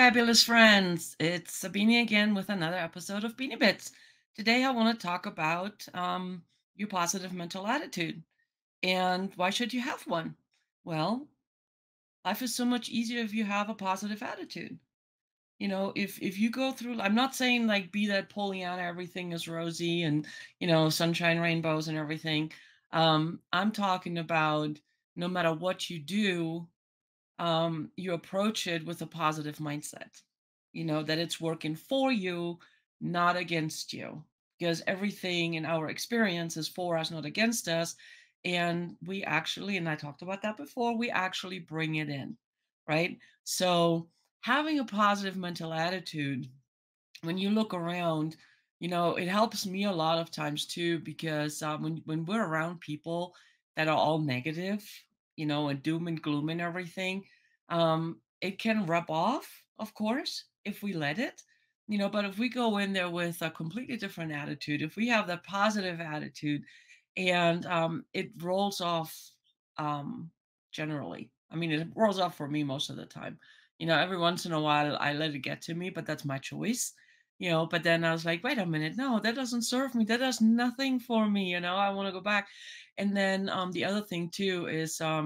fabulous friends. It's Sabine again with another episode of Beanie Bits. Today, I want to talk about your positive mental attitude and why should you have one? Well, life is so much easier if you have a positive attitude. If you go through, I'm not saying like be that Pollyanna, everything is rosy and sunshine, rainbows, and everything. I'm talking about no matter what you do, you approach it with a positive mindset. That it's working for you, not against you. Because everything in our experience is for us, not against us. And we actually, and I talked about that before, we actually bring it in, right? So having a positive mental attitude, when you look around, it helps me a lot of times too, because when we're around people that are all negative, and doom and gloom and everything, it can rub off, of course, if we let it. But if we go in there with a completely different attitude, if we have that positive attitude, and it rolls off, um, generally. I mean, it rolls off for me most of the time. Every once in a while I let it get to me, but that's my choice. But then I was like, wait a minute, no, that doesn't serve me. That does nothing for me. I want to go back. And then the other thing too is I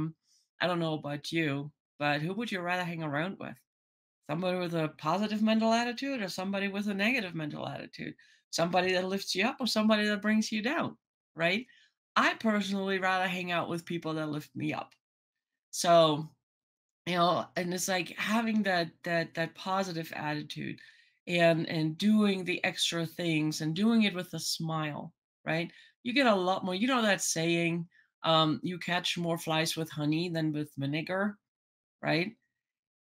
don't know about you, but who would you rather hang around with? Somebody with a positive mental attitude or somebody with a negative mental attitude? Somebody that lifts you up or somebody that brings you down, right? I personally rather hang out with people that lift me up. So, and it's like having that positive attitude and doing the extra things and doing it with a smile, right? You get a lot more, that saying, you catch more flies with honey than with vinegar, right?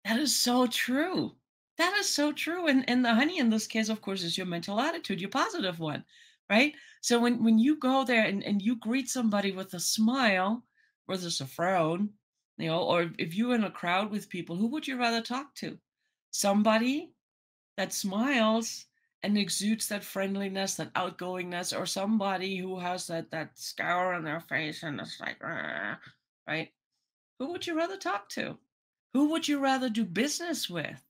That is so true. That is so true. And the honey in this case, of course, is your mental attitude, your positive one, right? So when you go there and you greet somebody with a smile versus a frown, or if you're in a crowd with people, who would you rather talk to? Somebody that smiles and exudes that friendliness, that outgoingness, or somebody who has that scour on their face and it's like, "Argh," right? Who would you rather talk to? Who would you rather do business with?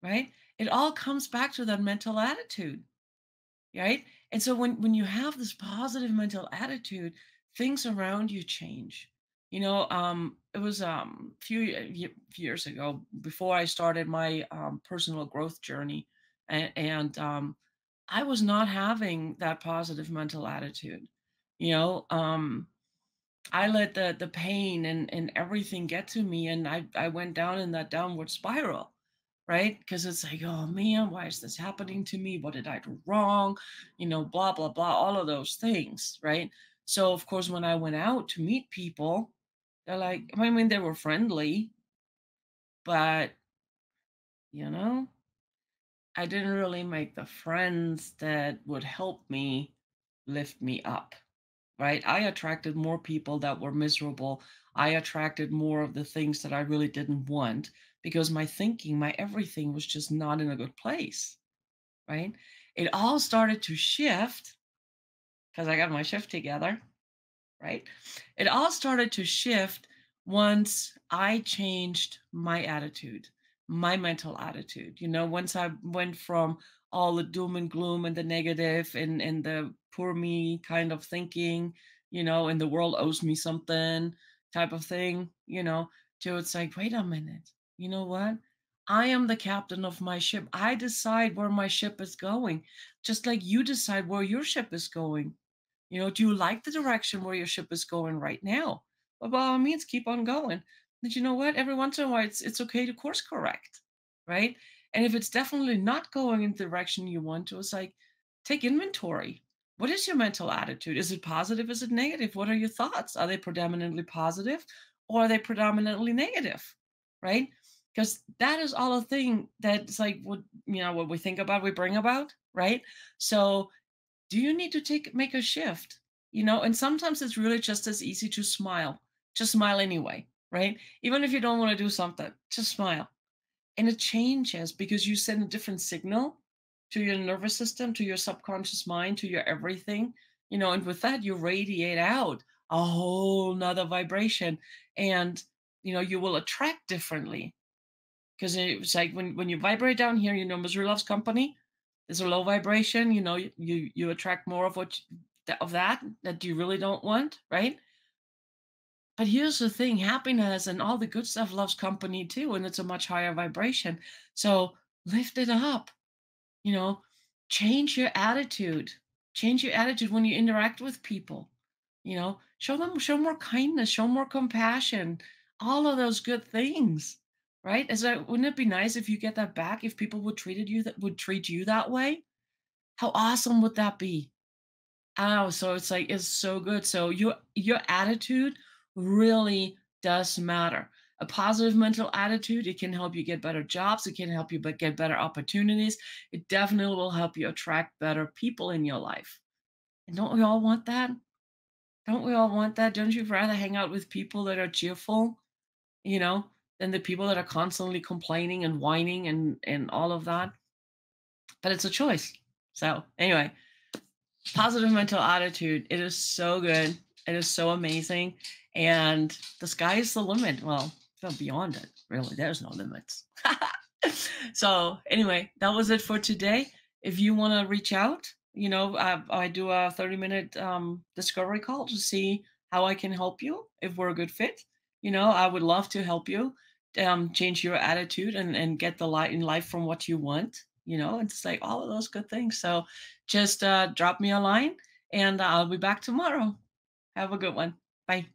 Right? It all comes back to that mental attitude, right? And so when you have this positive mental attitude, things around you change. It was few years ago before I started my personal growth journey, and I was not having that positive mental attitude. You know, I let the pain and everything get to me, and I went down in that downward spiral, right? Because it's like, oh man, why is this happening to me? What did I do wrong? Blah blah blah, all of those things, right? So of course, when I went out to meet people, they're like, I mean, they were friendly, but you know, I didn't really make the friends that would help me lift me up. Right? I attracted more people that were miserable. I attracted more of the things that I really didn't want because my thinking, my everything was just not in a good place, right? It all started to shift because I got my shift together, right? It all started to shift once I changed my attitude, my mental attitude. Once I went from all the doom and gloom and the negative and the poor me kind of thinking, and the world owes me something type of thing, to it's like, wait a minute, you know what? I am the captain of my ship. I decide where my ship is going, just like you decide where your ship is going. Do you like the direction where your ship is going right now? Well, by all means, keep on going. But you know what? Every once in a while, it's okay to course correct, right? And if it's definitely not going in the direction you want to, it's like take inventory. What is your mental attitude? Is it positive? Is it negative? What are your thoughts? Are they predominantly positive or are they predominantly negative? Right? Because that is all a thing that's like what we think about, we bring about, right? So do you need to make a shift? And sometimes it's really just as easy to smile. Just smile anyway, right? Even if you don't want to do something, just smile. And it changes because you send a different signal to your nervous system, to your subconscious mind, to your everything, and with that, you radiate out a whole nother vibration. And, you will attract differently. because it's like when you vibrate down here, misery loves company. There's a low vibration. You attract more of of that you really don't want, right? But here's the thing, happiness and all the good stuff loves company too, and it's a much higher vibration. So lift it up, you know, change your attitude. Change your attitude when you interact with people. Show more kindness, show more compassion, all of those good things. Right? Wouldn't it be nice if you get that back, if people would treat you that way? How awesome would that be? Oh, so it's like it's so good. So your attitude really does matter. A positive mental attitude, it can help you get better jobs, it can help you get better opportunities. It definitely will help you attract better people in your life. And don't we all want that? Don't we all want that? Don't you rather hang out with people that are cheerful, you know, than the people that are constantly complaining and whining and all of that? But it's a choice. So, anyway, positive mental attitude, it is so good. It is so amazing. And the sky is the limit. Well, beyond it, really, there's no limits. So, anyway, that was it for today. If you want to reach out, I do a 30-minute discovery call to see how I can help you if we're a good fit. I would love to help you change your attitude and get the light in life from what you want, and it's like all of those good things. So, just drop me a line and I'll be back tomorrow. Have a good one. Bye.